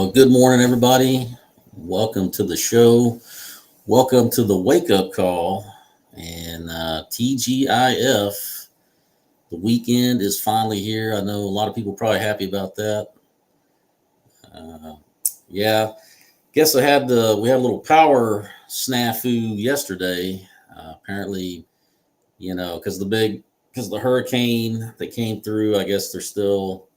Well, good morning, everybody. Welcome to the show. Welcome to the wake up call. And TGIF, the weekend is finally here. I know a lot of people are probably happy about that. Uh, yeah, guess we had a little power snafu yesterday. Apparently, because the hurricane that came through, I guess they're still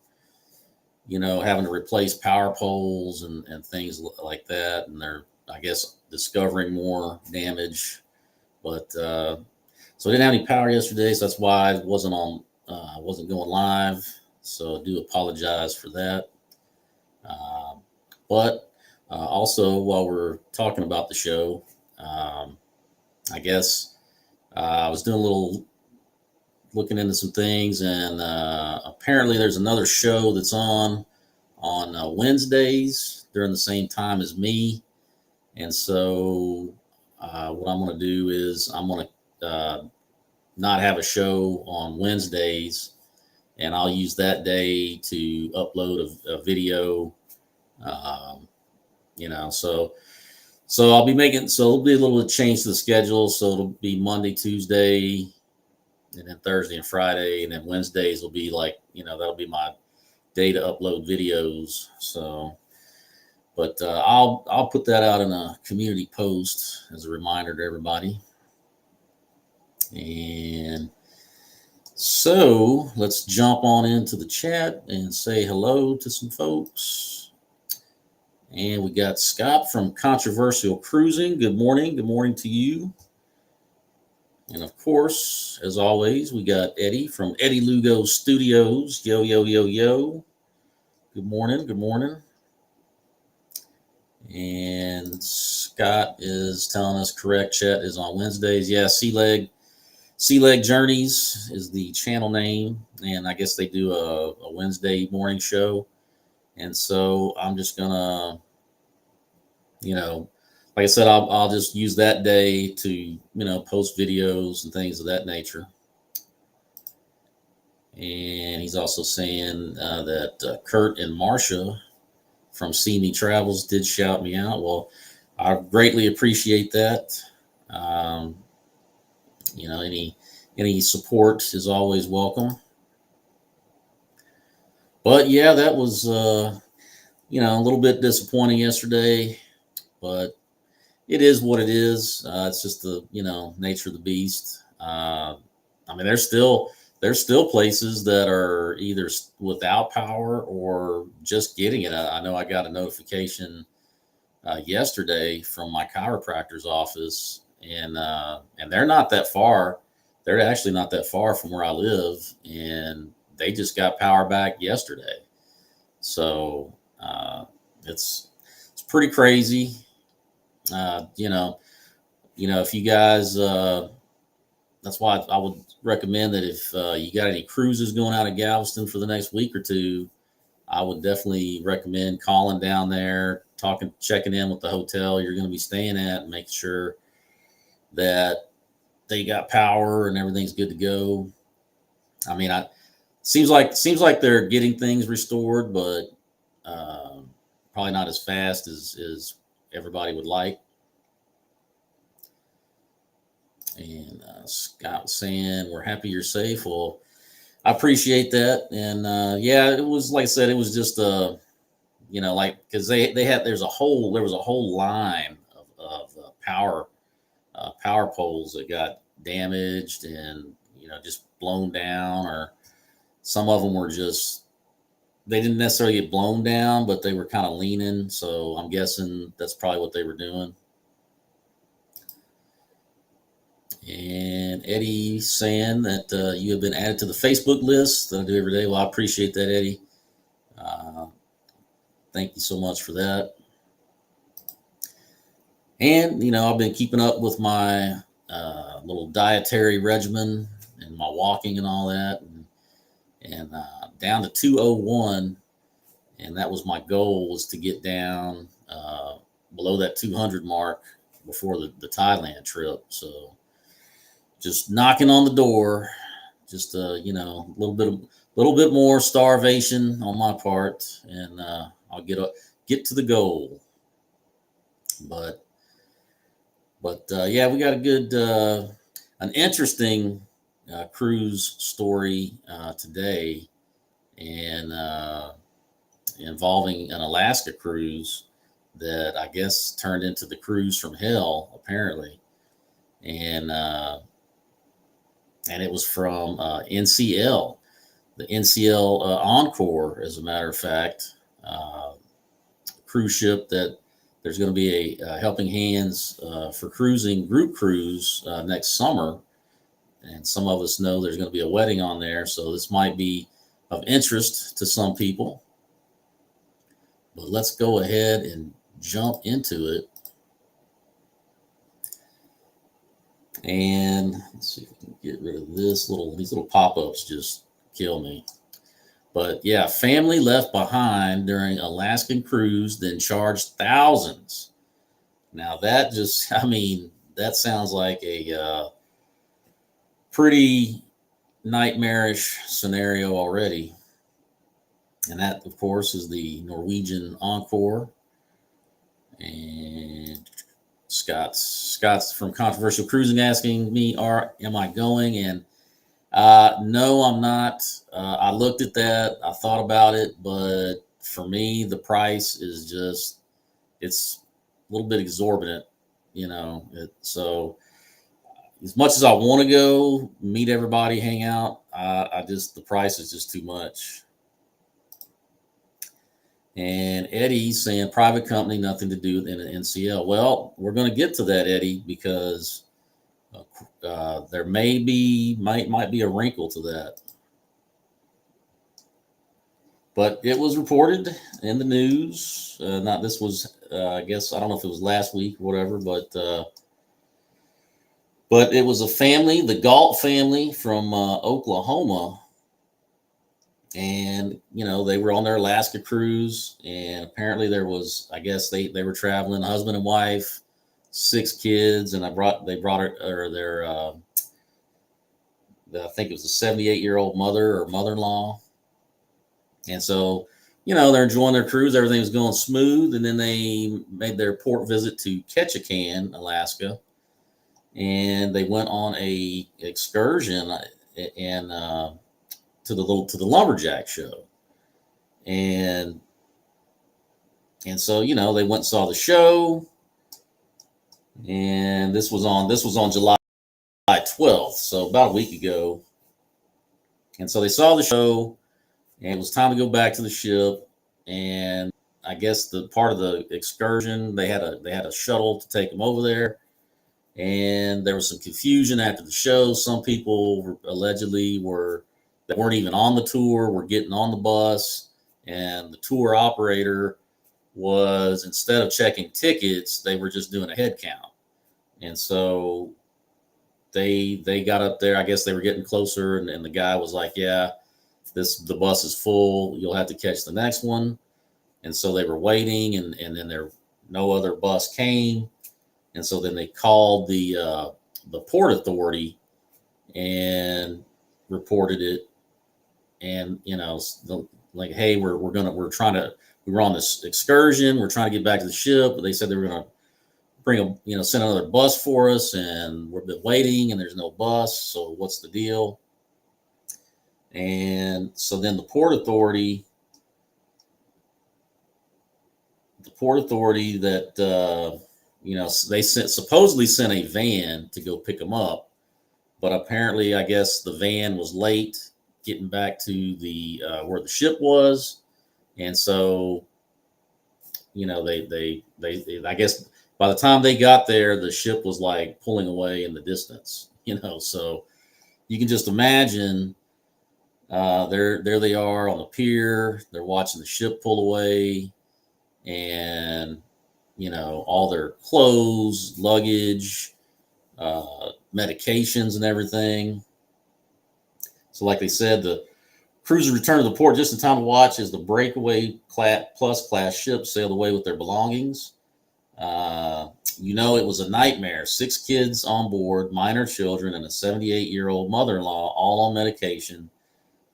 having to replace power poles and things like that. And they're, I guess, discovering more damage. But so I didn't have any power yesterday, so that's why I wasn't going live. So I do apologize for that. Uh, but also, while we're talking about the show, um, I guess I was doing a little looking into some things, and apparently there's another show that's on Wednesdays during the same time as me. And so what I'm going to do is I'm going to not have a show on Wednesdays, and I'll use that day to upload a video. Um, so I'll be it'll be a little change to the schedule. So it'll be Monday, Tuesday, and then Thursday and Friday, and then Wednesdays will be that'll be my day to upload videos. So, but I'll put that out in a community post as a reminder to everybody. And so let's jump on into the chat and say hello to some folks. And we got Scott from Controversial Cruising. Good morning. Good morning to you. And of course, as always, we got Eddie from Eddie Lugo Studios. Yo, yo, yo, yo. Good morning. Good morning. And Scott is telling us correct. Chat is on Wednesdays. Yeah, Sea Leg Journeys is the channel name. And I guess they do a Wednesday morning show. And so I'm just going to, like I said, I'll just use that day to, post videos and things of that nature. And he's also saying that Kurt and Marcia from See Me Travels did shout me out. Well, I greatly appreciate that. Any support is always welcome. But yeah, that was a little bit disappointing yesterday, but it is what it is. It's just the nature of the beast. There's still places that are either without power or just getting it. I know I got a notification yesterday from my chiropractor's office, and they're not that far. They're actually not that far from where I live, and they just got power back yesterday. So it's pretty crazy. If you guys, that's why I would recommend that if you got any cruises going out of Galveston for the next week or two, I would definitely recommend calling down there, checking in with the hotel you're going to be staying at, and making sure that they got power and everything's good to go. Seems like they're getting things restored, but probably not as fast as everybody would like. And Scott was saying, we're happy you're safe. Well, I appreciate that. And yeah, it was, like I said, it was just because there was a whole line of power poles that got damaged and just blown down, or some of them were they didn't necessarily get blown down, but they were kind of leaning. So I'm guessing that's probably what they were doing. And Eddie saying that you have been added to the Facebook list that I do every day. Well, I appreciate that, Eddie. Thank you so much for that. And, I've been keeping up with my little dietary regimen and my walking and all that. And down to 201. And that was my goal, was to get down below that 200 mark before the Thailand trip. So just knocking on the door, just a little bit more starvation on my part, and I'll get to the goal. But yeah, we got a good, an interesting cruise story today, and involving an Alaska cruise that I guess turned into the cruise from hell, apparently, and it was from NCL, the NCL Encore, as a matter of fact, cruise ship that there's going to be a helping hands for cruising group cruise next summer. And some of us know there's going to be a wedding on there. So this might be of interest to some people. But let's go ahead and jump into it. And let's see if we can get rid of these little pop-ups just kill me. But yeah, family left behind during Alaskan cruise, then charged thousands. Now that just, I mean, that sounds like a pretty nightmarish scenario already. And that, of course, is the Norwegian Encore. And Scott's from Controversial Cruising asking me, am I going? And no, I'm not. I looked at that. I thought about it, but for me, the price is just, it's a little bit exorbitant, so as much as I want to go meet everybody, hang out, the price is just too much. And Eddie's saying private company, nothing to do with NCL. Well, we're going to get to that, Eddie, because there might be a wrinkle to that. But it was reported in the news. This was, I guess, I don't know if it was last week or whatever, but it was a family, the Galt family from Oklahoma. And, they were on their Alaska cruise, and apparently there was, I guess they were traveling, husband and wife, 6 kids, and they brought their I think it was a 78-year-old mother or mother-in-law. And so, they're enjoying their cruise. Everything was going smooth. And then they made their port visit to Ketchikan, Alaska. And they went on a excursion and to the lumberjack show. And so, they went and saw the show. And this was on July 12th, so about a week ago. And so they saw the show, and it was time to go back to the ship. And I guess the part of the excursion, they had a shuttle to take them over there. And there was some confusion after the show. Some people allegedly that weren't even on the tour were getting on the bus, and the tour operator was, instead of checking tickets, they were just doing a head count. And so they got up there. I guess they were getting closer, and the guy was like, yeah, the bus is full. You'll have to catch the next one. And so they were waiting, and then no other bus came. And so then they called the Port Authority and reported it. And, like, hey, we were on this excursion. We're trying to get back to the ship. But they said they were going to send another bus for us. And we've been waiting, and there's no bus. So what's the deal? And so then the Port Authority that, they supposedly sent a van to go pick them up, but apparently, I guess the van was late getting back to the where the ship was, and so, they I guess by the time they got there, the ship was like pulling away in the distance, so you can just imagine. There they are on the pier. They're watching the ship pull away, and all their clothes, luggage, medications, and everything. So, like they said, the cruiser returned to the port just in time to watch as the breakaway plus class ship sailed away with their belongings. It was a nightmare. 6 kids on board, minor children, and a 78-year-old mother-in-law, all on medication.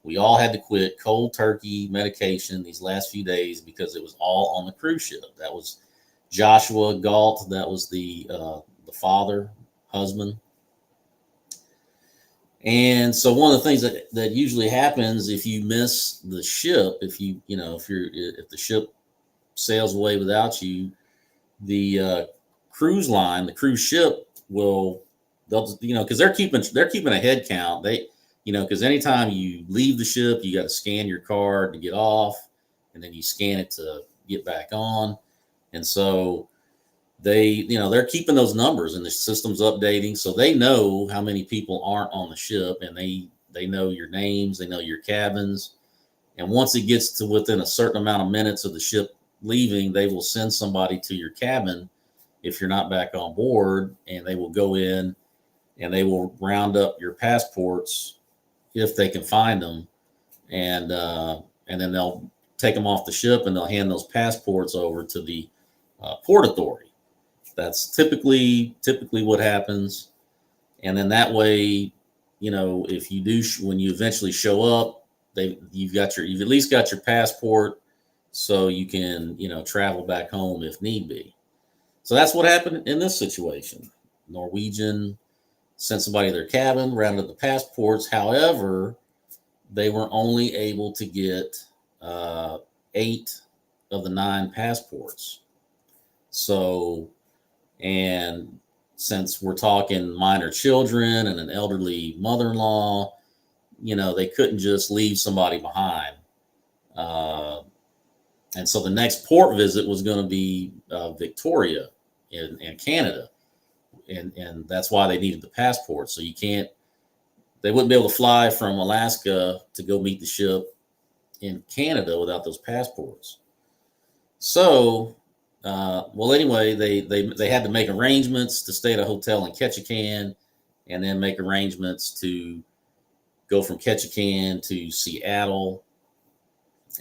We all had to quit cold turkey medication these last few days because it was all on the cruise ship. That was Joshua Galt. That was the father, husband. And so one of the things that usually happens if you miss the ship, if the ship sails away without you, the cruise line, the cruise ship they'll because they're keeping a head count. Because anytime you leave the ship, you got to scan your card to get off, and then you scan it to get back on. And so they're keeping those numbers, and the system's updating, so they know how many people aren't on the ship, and they know your names, they know your cabins. And once it gets to within a certain amount of minutes of the ship leaving, they will send somebody to your cabin if you're not back on board, and they will go in and they will round up your passports if they can find them, and then they'll take them off the ship, and they'll hand those passports over to the port authority. That's typically what happens. And then that way, if you do, when you eventually show up, you've at least got your passport, so you can, travel back home if need be. So that's what happened in this situation. Norwegian sent somebody to their cabin, rounded up the passports. However, they were only able to get 8 of the 9 passports. So, and since we're talking minor children and an elderly mother-in-law, they couldn't just leave somebody behind. And so the next port visit was going to be Victoria in Canada. And that's why they needed the passport. So they wouldn't be able to fly from Alaska to go meet the ship in Canada without those passports. So, anyway, they had to make arrangements to stay at a hotel in Ketchikan, and then make arrangements to go from Ketchikan to Seattle.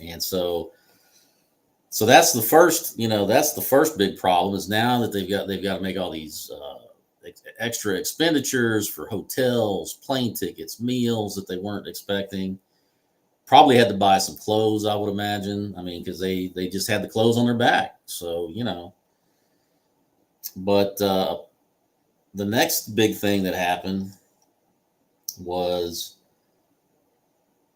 And so that's the first big problem, is now that they've got to make all these extra expenditures for hotels, plane tickets, meals that they weren't expecting. Probably had to buy some clothes, I would imagine. I mean, because they just had the clothes on their back. So, But the next big thing that happened was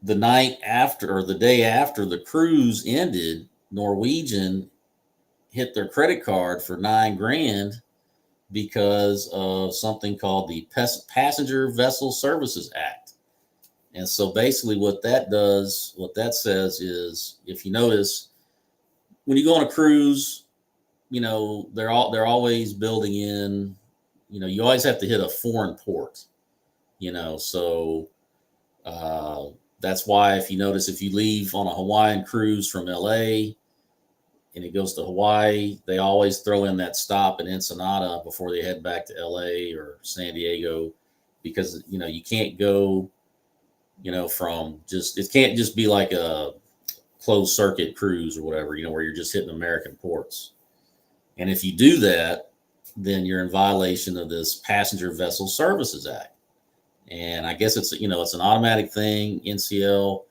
the night after, or the day after the cruise ended, Norwegian hit their credit card for $9,000 because of something called the Passenger Vessel Services Act. And so basically what that says is, if you notice, when you go on a cruise, they're always building in, you always have to hit a foreign port, so that's why, if you notice, if you leave on a Hawaiian cruise from LA and it goes to Hawaii, they always throw in that stop in Ensenada before they head back to LA or San Diego, because, you can't go, it can't just be like a closed circuit cruise or whatever, where you're just hitting American ports. And if you do that, then you're in violation of this Passenger Vessel Services Act. And I guess it's an automatic thing. NCL,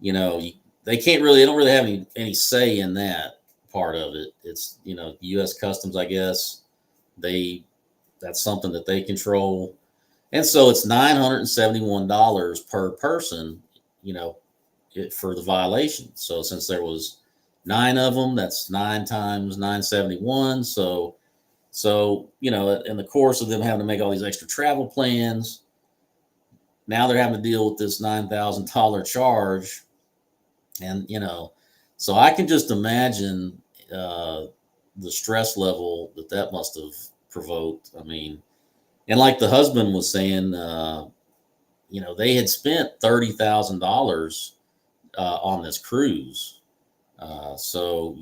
they don't really have any say in that part of it. It's, U.S. Customs, I guess, that's something that they control. And so it's $971 per person, for the violation. So since there was 9 of them, that's 9 times 971. So, in the course of them having to make all these extra travel plans, now they're having to deal with this $9,000 charge. And, so I can just imagine the stress level that must have provoked. I mean, and like the husband was saying, they had spent $30,000 on this cruise. So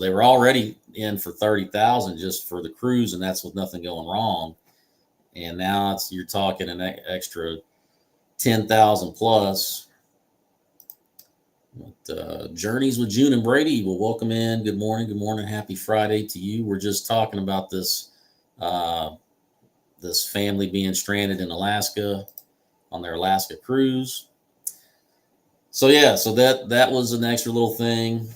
they were already in for $30,000 just for the cruise, and that's with nothing going wrong. And now you're talking an extra $10,000 plus. But, Journeys with June and Brady will welcome in. Good morning, happy Friday to you. We're just talking about this family being stranded in Alaska on their Alaska cruise. So yeah, so that was an extra little thing.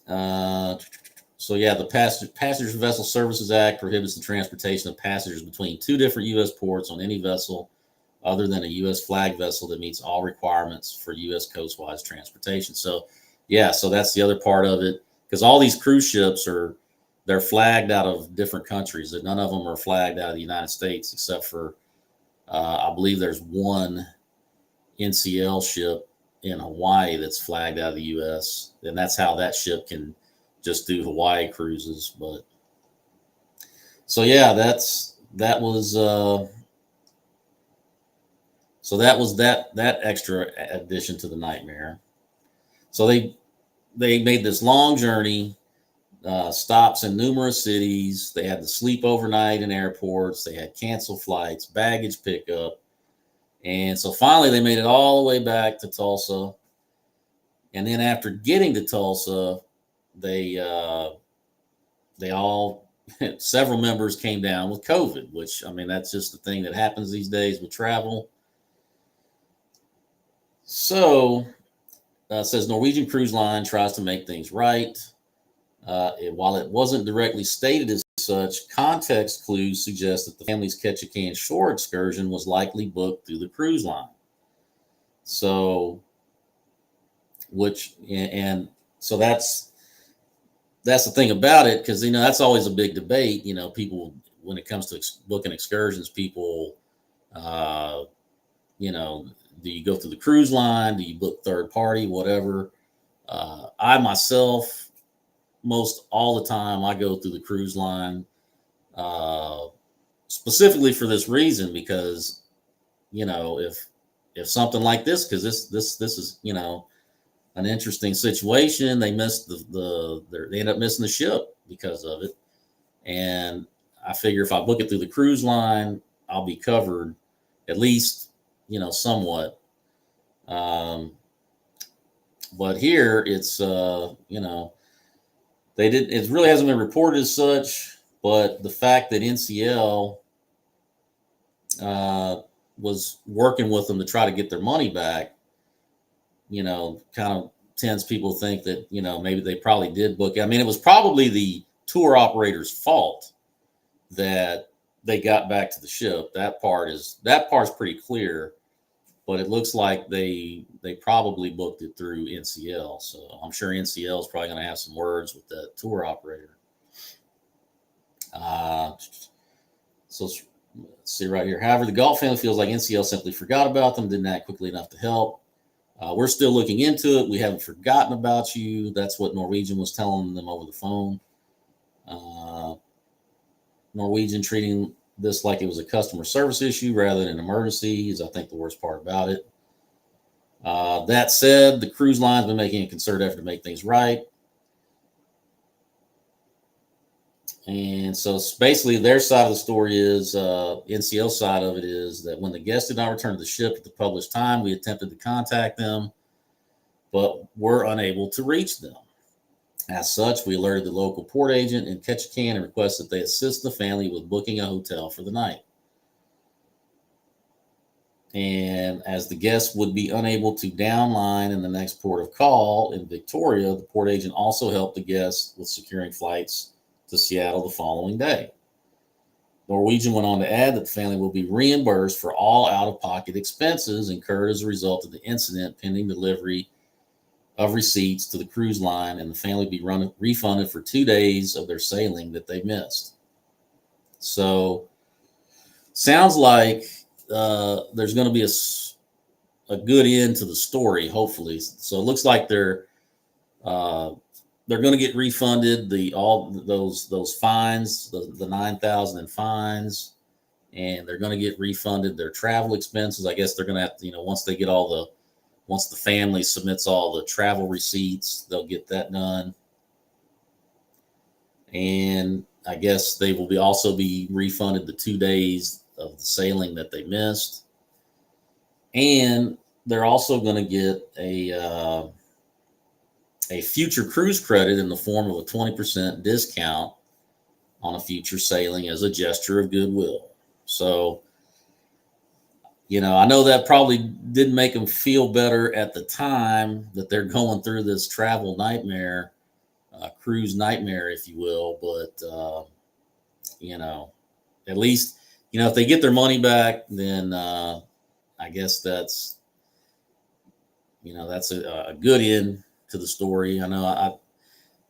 So yeah, the Passenger Vessel Services Act prohibits the transportation of passengers between two different U.S. ports on any vessel other than a U.S. flag vessel that meets all requirements for U.S. coastwise transportation. So yeah, so that's the other part of it, because all these cruise ships they're flagged out of different countries. That none of them are flagged out of the United States except for I believe there's one NCL ship in Hawaii that's flagged out of the U.S. and that's how that ship can just do Hawaii cruises. But so yeah, that was so that was that extra addition to the nightmare. So they made this long journey, stops in numerous cities. They had to sleep overnight in airports. They had canceled flights, baggage pickup, and so finally they made it all the way back to Tulsa. And then after getting to Tulsa, they all several members came down with COVID, which I mean that's just the thing that happens these days with travel. So it says Norwegian Cruise Line tries to make things right. While it wasn't directly stated as such, context clues suggest that the family's Ketchikan shore excursion was likely booked through the cruise line. So, and so that's the thing about it, because that's always a big debate. People, when it comes to booking excursions, people, uh, do you go through the cruise line? Do you book third party? Whatever. I myself, most all the time, I go through the cruise line, uh, specifically for this reason, because if something like this, because this is an interesting situation. They missed they end up missing the ship because of it, and I figure if I book it through the cruise line, I'll be covered at least, somewhat. But here it's they did it really hasn't been reported as such, but the fact that NCL was working with them to try to get their money back, kind of tends people to think that, maybe they probably did book it. I mean, it was probably the tour operator's fault that they got back to the ship. That part's pretty clear, but it looks like they probably booked it through NCL. So I'm sure NCL is probably going to have some words with that tour operator. So let's see right here. However, the Galt family feels like NCL simply forgot about them, didn't act quickly enough to help. We're still looking into it. We haven't forgotten about you. That's what Norwegian was telling them over the phone. Norwegian treating this like it was a customer service issue rather than an emergency is, I think, the worst part about it. That said, the cruise line's been making a concerted effort to make things right. And so basically their side of the story is, NCL's side of it is that when the guests did not return to the ship at the published time, we attempted to contact them, but were unable to reach them. As such, we alerted the local port agent in Ketchikan and requested that they assist the family with booking a hotel for the night. And as the guests would be unable to downline in the next port of call in Victoria, the port agent also helped the guests with securing flights to Seattle the following day. Norwegian went on to add that the family will be reimbursed for all out-of-pocket expenses incurred as a result of the incident, pending delivery of receipts to the cruise line, and the family be refunded for 2 days of their sailing that they missed. So sounds like there's going to be a good end to the story, hopefully. So it looks like they're going to get refunded all those fines, the 9,000 in fines, and they're going to get refunded their travel expenses. I guess they're going to have to, once the family submits all the travel receipts, they'll get that done. And I guess they will also be refunded the 2 days of the sailing that they missed. And they're also going to get a future cruise credit in the form of a 20% discount on a future sailing as a gesture of goodwill. So I know that probably didn't make them feel better at the time that they're going through this travel nightmare, cruise nightmare, if you will. But, you know, at least, if they get their money back, then I guess that's a good end to the story. I know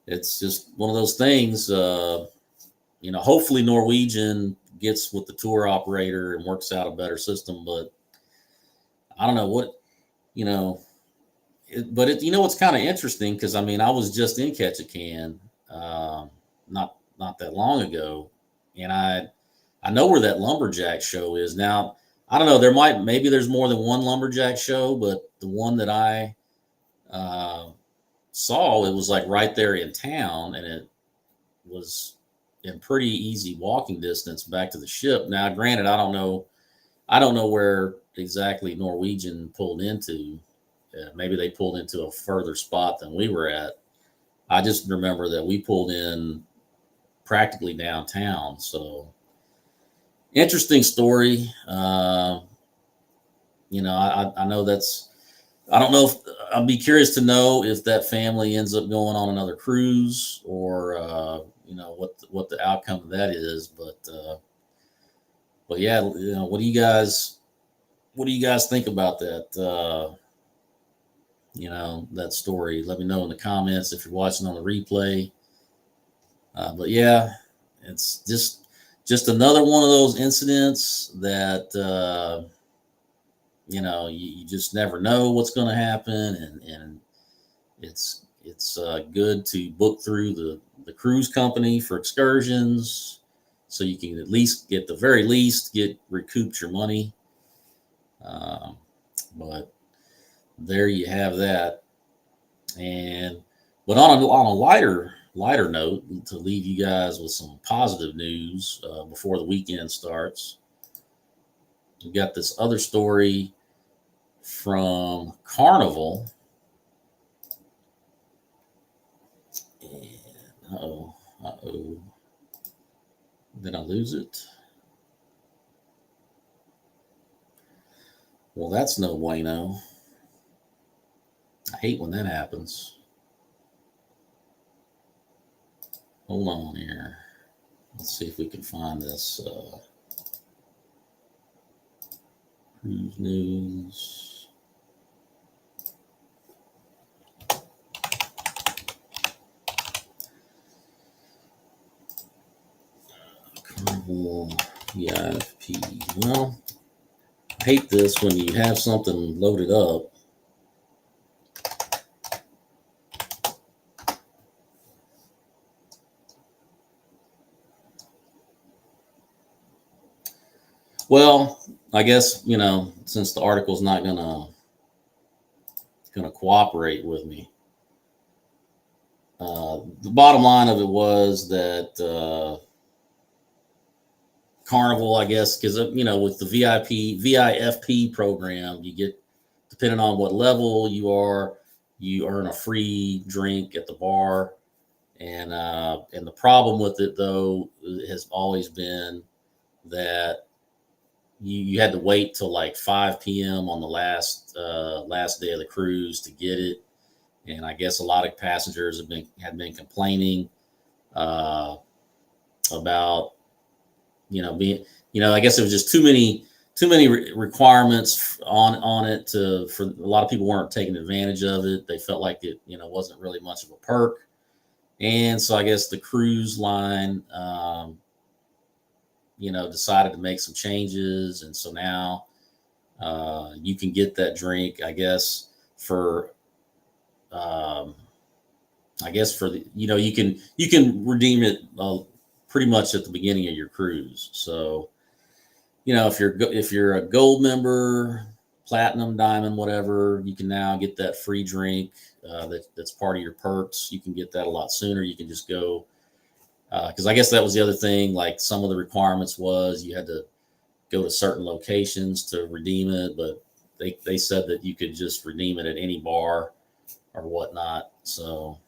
it's just one of those things. Hopefully Norwegian gets with the tour operator and works out a better system. But I don't know what, you know, what's kind of interesting, because I mean, I was just in Ketchikan, not that long ago, and I know where that lumberjack show is now. I don't know. Maybe there's more than one lumberjack show, but the one that I uh, saw, it was like right there in town, and it was in pretty easy walking distance back to the ship. Now, granted, I don't know where exactly Norwegian pulled into. Maybe they pulled into a further spot than we were at. I just remember that we pulled in practically downtown. So interesting story. I know that's. I don't know if I'll be curious to know if that family ends up going on another cruise, or what the outcome of that is. But yeah, what do you guys think about that? That story. Let me know in the comments if you're watching on the replay. But yeah, it's just another one of those incidents that you just never know what's going to happen, and it's good to book through the cruise company for excursions, so you can at least get the very least get recouped your money. But there you have that. And but on a lighter note, to leave you guys with some positive news before the weekend starts, we got this other story from Carnival. And uh-oh, did I lose it? Well, that's no bueno. I hate when that happens. Hold on here. Let's see if we can find this cruise news. Carnival VIP. Well, I hate this when you have something loaded up. Well, I guess, since the article's not gonna cooperate with me, the bottom line of it was that Carnival, I guess, because with the VIFP program, you get, depending on what level you are, you earn a free drink at the bar, and the problem with it, though, has always been that you had to wait till like 5 p.m. on the last day of the cruise to get it. And I guess a lot of passengers had been complaining about being, I guess it was just too many requirements on it for a lot of people weren't taking advantage of it. They felt like it wasn't really much of a perk. And so I guess the cruise line decided to make some changes, and so now you can get that drink, I guess, for you can redeem it pretty much at the beginning of your cruise. So if you're a gold member, platinum, diamond, whatever, you can now get that free drink that's part of your perks. You can get that a lot sooner. You can just go, because I guess that was the other thing. Like, some of the requirements was you had to go to certain locations to redeem it, but they said that you could just redeem it at any bar or whatnot. So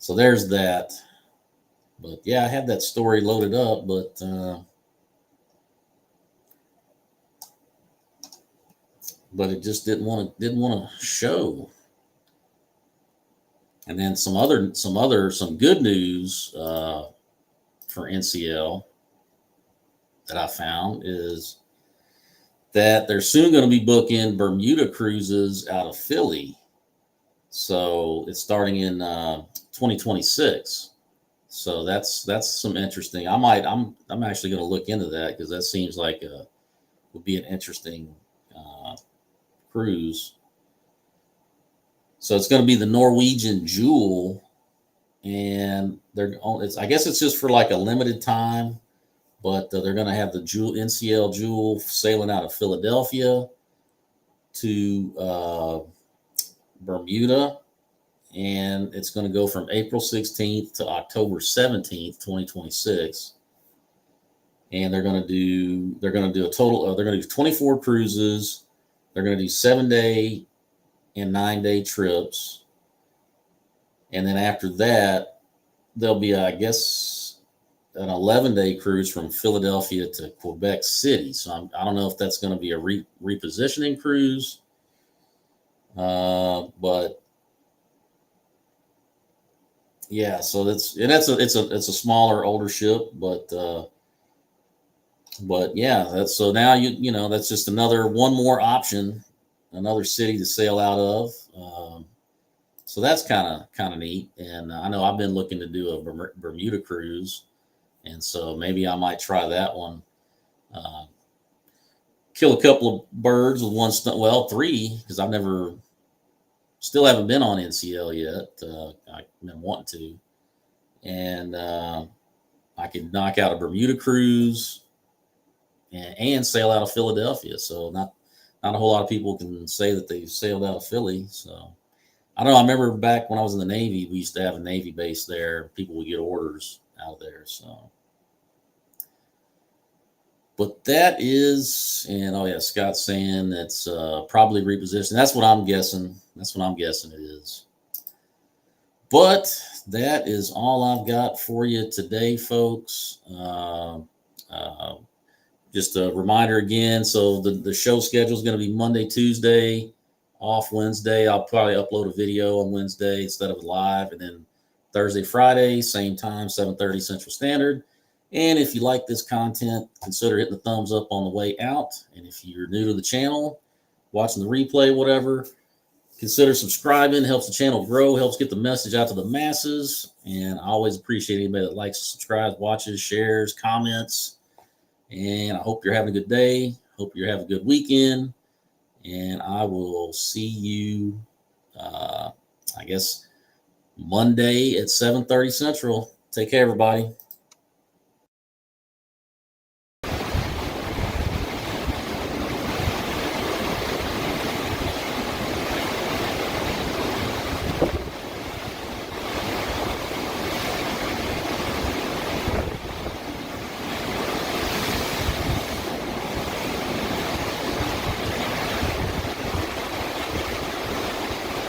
there's that. But yeah, I had that story loaded up, but but it just didn't want to show. And then some good news for NCL that I found is that they're soon going to be booking Bermuda cruises out of Philly. So it's starting in 2026. So that's some interesting. I'm actually going to look into that because that seems like would be an interesting cruise. So it's going to be the Norwegian Jewel, and I guess it's just for like a limited time, but they're going to have the NCL Jewel sailing out of Philadelphia to Bermuda, and it's going to go from April 16th to October 17th, 2026. And they're going to do they're going to do 24 cruises. They're going to do 7-day and 9-day trips, and then after that there'll be, I guess, an 11-day cruise from Philadelphia to Quebec City. So I don't know if that's going to be a repositioning cruise, but yeah. So it's a smaller, older ship, but yeah. That's so now that's just one more option, another city to sail out of. So that's kind of neat. And I know I've been looking to do a Bermuda cruise, and so maybe I might try that one. Kill a couple of birds with one stone. Well, three, because still haven't been on NCL yet. I've been wanting to, and I could knock out a Bermuda cruise and sail out of Philadelphia. So not a whole lot of people can say that they've sailed out of Philly. So I don't know. I remember back when I was in the Navy, we used to have a Navy base there. People would get orders out there. So, but that is, and oh yeah, Scott's saying that's probably repositioned. That's what I'm guessing. It is. But that is all I've got for you today, folks. Just a reminder again. So the show schedule is going to be Monday, Tuesday, off Wednesday. I'll probably upload a video on Wednesday instead of live, and then Thursday, Friday, same time, 7:30 Central Standard. And if you like this content, consider hitting the thumbs up on the way out. And if you're new to the channel, watching the replay, whatever, consider subscribing. Helps the channel grow, helps get the message out to the masses. And I always appreciate anybody that likes, subscribes, watches, shares, comments. And I hope you're having a good day. Hope you're having a good weekend. And I will see you, I guess, Monday at 7:30 Central. Take care, everybody.